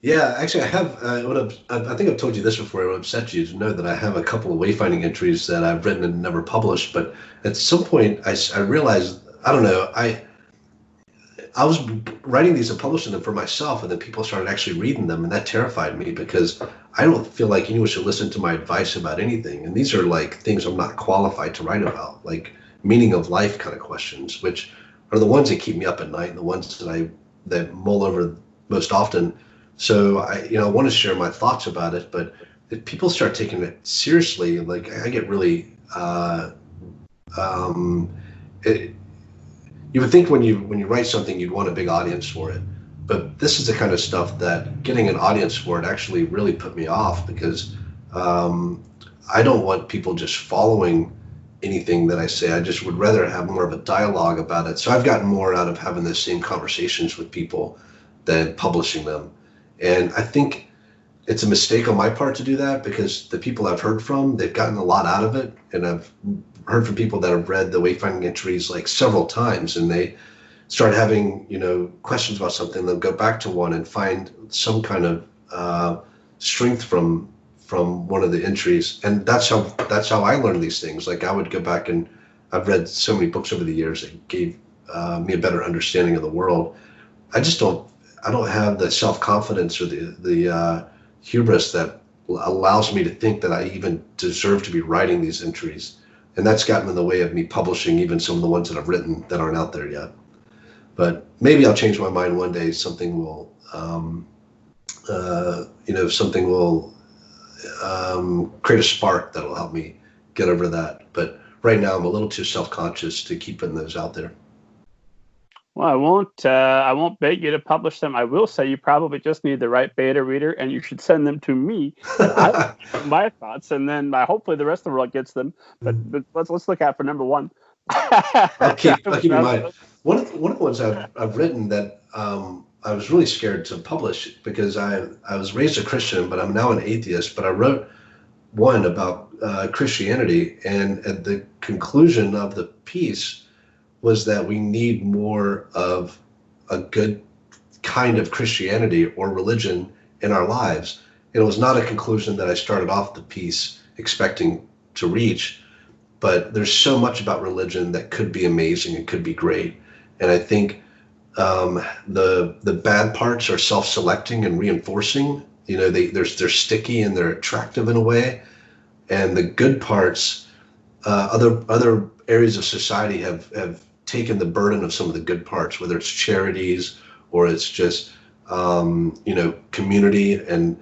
Yeah, actually, I have. I think I've told you this before. It would upset you to know that I have a couple of wayfinding entries that I've written and never published. But at some point, I realized, I don't know, I was writing these and publishing them for myself, and then people started actually reading them, and that terrified me because I don't feel like anyone should listen to my advice about anything. And these are like things I'm not qualified to write about, like meaning of life kind of questions, which are the ones that keep me up at night, and the ones that mull over most often. So I want to share my thoughts about it, but if people start taking it seriously, like I get really, um, it, you would think when you write something you'd want a big audience for it, but this is the kind of stuff that getting an audience for it actually really put me off because um, I don't want people just following anything that I say. I just would rather have more of a dialogue about it. So I've gotten more out of having the same conversations with people than publishing them, and I think it's a mistake on my part to do that because the people I've heard from, they've gotten a lot out of it. And I've heard from people that have read the wayfinding entries like several times and they start having, questions about something. They'll go back to one and find some kind of strength from one of the entries. And that's how I learned these things. Like I would go back and I've read so many books over the years that gave me a better understanding of the world. I don't have the self-confidence or the hubris that allows me to think that I even deserve to be writing these entries. And that's gotten in the way of me publishing even some of the ones that I've written that aren't out there yet. But maybe I'll change my mind one day. Something will create a spark that'll help me get over that. But right now I'm a little too self-conscious to keep putting those out there. Well, I won't beg you to publish them. I will say you probably just need the right beta reader, and you should send them to me. I my thoughts, and then hopefully the rest of the world gets them. But let's look out for number one. I'll keep in mind. One of the ones I've written that I was really scared to publish because I was raised a Christian, but I'm now an atheist. But I wrote one about Christianity, and at the conclusion of the piece was that we need more of a good kind of Christianity or religion in our lives. And it was not a conclusion that I started off the piece expecting to reach, but there's so much about religion that could be amazing and could be great. And I think the bad parts are self-selecting and reinforcing. They're sticky and they're attractive in a way. And the good parts, other areas of society have taken the burden of some of the good parts, whether it's charities or it's just community and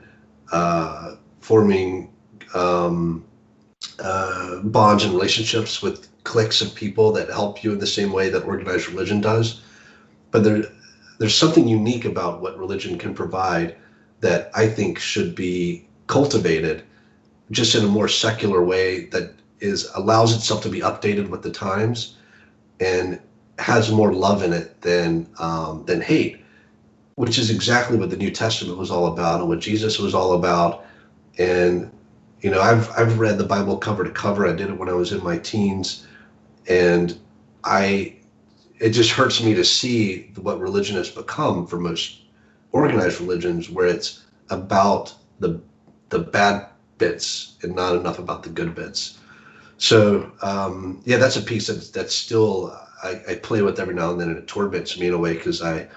forming bonds and relationships with cliques of people that help you in the same way that organized religion does. But there's something unique about what religion can provide that I think should be cultivated just in a more secular way that allows itself to be updated with the times and has more love in it than hate, which is exactly what the New Testament was all about and what Jesus was all about. And I've read the Bible cover to cover. I did it when I was in my teens, and it just hurts me to see what religion has become for most organized religions, where it's about the bad bits and not enough about the good bits. So that's a piece that's still I play with every now and then, and it torments me in a way because I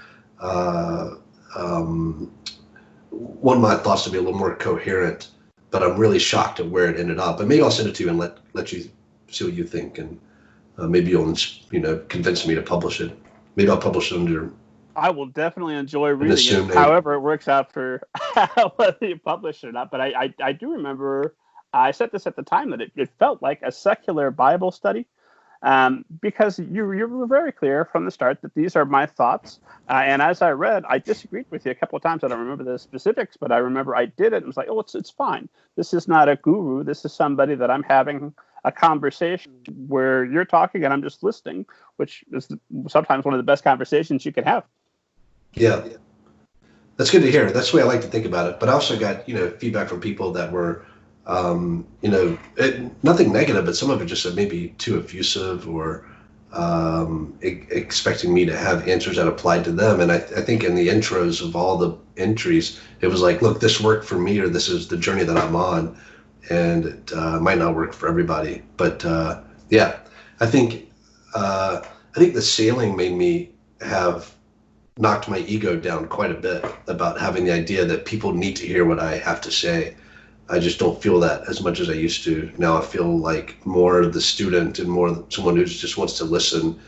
want my thoughts to be a little more coherent, but I'm really shocked at where it ended up. But maybe I'll send it to you and let you see what you think, and maybe you'll convince me to publish it. Maybe I'll publish it under. I will definitely enjoy reading it. However, it works out for whether you publish it or not. But I do remember I said this at the time that it felt like a secular Bible study. Because you were very clear from the start that these are my thoughts. And as I read, I disagreed with you a couple of times. I don't remember the specifics, but I remember I did it and was like, oh, it's fine. This is not a guru. This is somebody that I'm having a conversation where you're talking and I'm just listening, which is sometimes one of the best conversations you can have. Yeah. That's good to hear. That's the way I like to think about it. But I also got, feedback from people that were, nothing negative, but some of it just maybe too effusive or, expecting me to have answers that applied to them. And I think in the intros of all the entries, it was like, look, this worked for me, or this is the journey that I'm on, and it might not work for everybody. But yeah, I think the sailing made me have knocked my ego down quite a bit about having the idea that people need to hear what I have to say. I just don't feel that as much as I used to. Now I feel like more the student and more someone who just wants to listen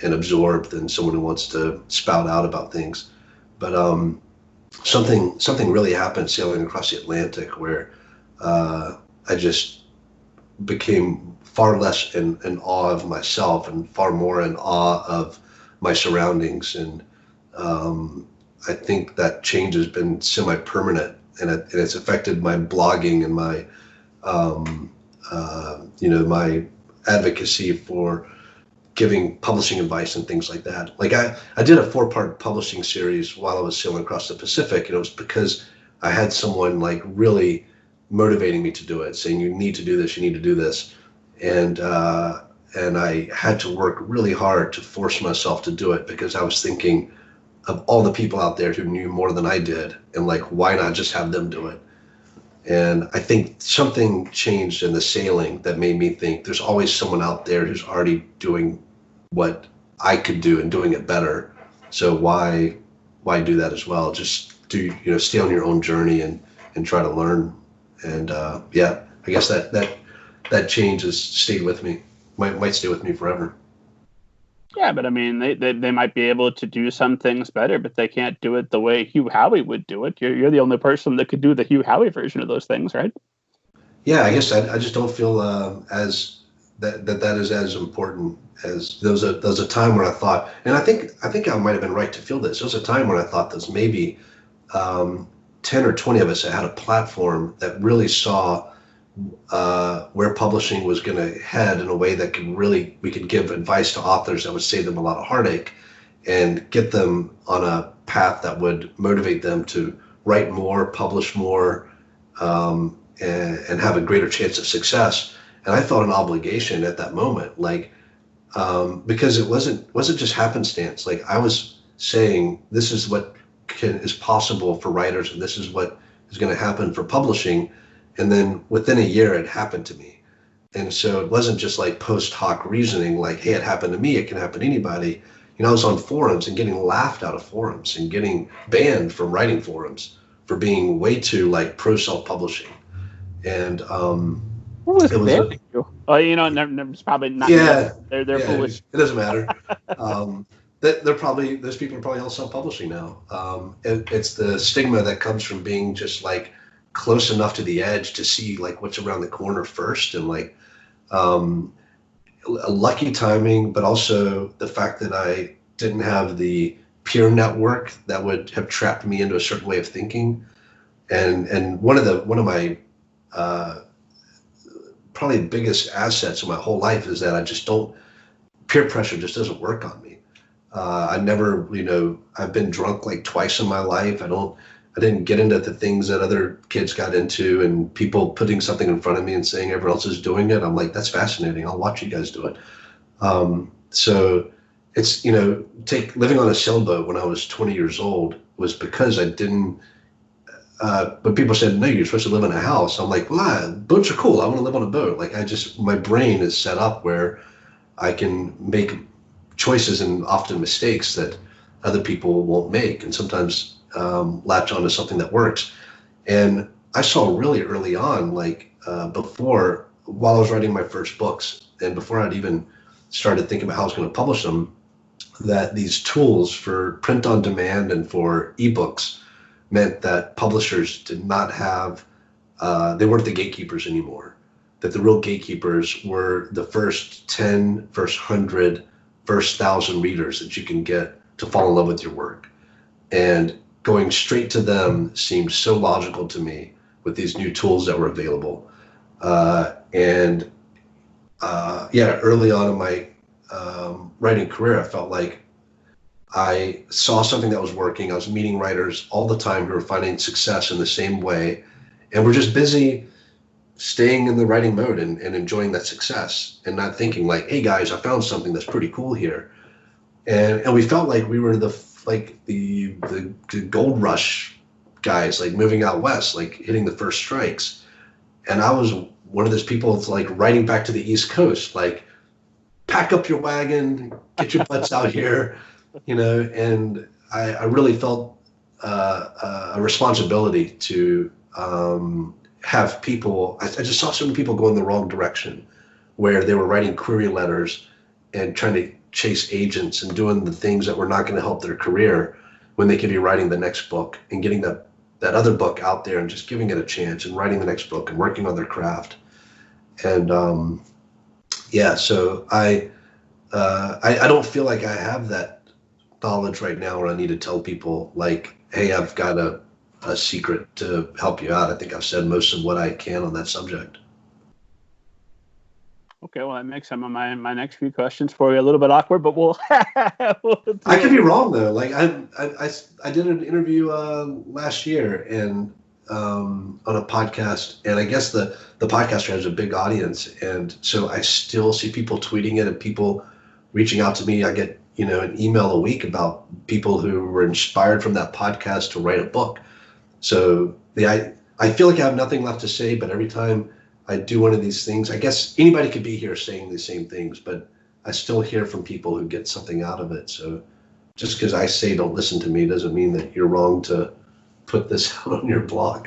and absorb than someone who wants to spout out about things. But something really happened sailing across the Atlantic where I just became far less in awe of myself and far more in awe of my surroundings. And I think that change has been semi-permanent. And it's affected my blogging and my, my advocacy for giving publishing advice and things like that. Like I did a 4-part publishing series while I was sailing across the Pacific, and it was because I had someone like really motivating me to do it, saying you need to do this, you need to do this, and I had to work really hard to force myself to do it because I was thinking of all the people out there who knew more than I did, and like, why not just have them do it? And I think something changed in the sailing that made me think there's always someone out there who's already doing what I could do and doing it better. So why do that as well? Just stay on your own journey and try to learn. And I guess that change has stayed with me, might stay with me forever. Yeah, but I mean, they might be able to do some things better, but they can't do it the way Hugh Howey would do it. You're the only person that could do the Hugh Howey version of those things, right? Yeah, I guess I just don't feel as that is as important as there was a time when I thought, and I think I might have been right to feel this. There was a time when I thought there's maybe 10 or 20 of us that had a platform that really saw where publishing was going to head in a way that we could give advice to authors that would save them a lot of heartache and get them on a path that would motivate them to write more, publish more, and have a greater chance of success. And I felt an obligation at that moment, like because it wasn't just happenstance. Like I was saying, this is what is possible for writers, and this is what is going to happen for publishing. And then within a year, it happened to me. And so it wasn't just like post hoc reasoning, like, hey, it happened to me, it can happen to anybody. I was on forums and getting laughed out of forums and getting banned from writing forums for being way too like pro self-publishing. And what was banning you? Oh, it's probably not. Yeah, they're foolish. It doesn't matter. Those people are probably all self-publishing now. It's the stigma that comes from being just like close enough to the edge to see like what's around the corner first, and like lucky timing, but also the fact that I didn't have the peer network that would have trapped me into a certain way of thinking. And one of my probably the biggest assets of my whole life is that peer pressure just doesn't work on me. I never, I've been drunk like twice in my life. I didn't get into the things that other kids got into, and people putting something in front of me and saying everyone else is doing it. I'm like, that's fascinating. I'll watch you guys do it. So it's, living on a sailboat when I was 20 years old was because I didn't, but people said, no, you're supposed to live in a house. I'm like, well, boats are cool. I want to live on a boat. Like my brain is set up where I can make choices and often mistakes that other people won't make. And sometimes latch onto something that works. And I saw really early on, like while I was writing my first books and before I'd even started thinking about how I was going to publish them, that these tools for print on demand and for ebooks meant that publishers did not have, they weren't the gatekeepers anymore. That the real gatekeepers were the first 10, first 100, first 1,000 readers that you can get to fall in love with your work. And going straight to them seemed so logical to me with these new tools that were available. Early on in my writing career, I felt like I saw something that was working. I was meeting writers all the time who were finding success in the same way. And we're just busy staying in the writing mode and enjoying that success, and not thinking like, hey guys, I found something that's pretty cool here. And we felt like we were the gold rush guys, like moving out west, like hitting the first strikes. And I was one of those people that's like writing back to the East Coast, like, pack up your wagon, get your butts out here, and I really felt a responsibility to have people. I just saw so many people go in the wrong direction, where they were writing query letters and trying to chase agents and doing the things that were not going to help their career, when they could be writing the next book and getting that other book out there and just giving it a chance and writing the next book and working on their craft. And so I don't feel like I have that knowledge right now where I need to tell people like, hey, I've got a secret to help you out. I think I've said most of what I can on that subject. Okay, well, that makes some of my next few questions for you a little bit awkward, but we'll I could be wrong though. Like I did an interview last year and on a podcast, and I guess the podcaster has a big audience, and so I still see people tweeting it and people reaching out to me. I get an email a week about people who were inspired from that podcast to write a book. So I feel like I have nothing left to say, but every time I do one of these things, I guess anybody could be here saying the same things, but I still hear from people who get something out of it. So just because I say don't listen to me doesn't mean that you're wrong to put this out on your blog.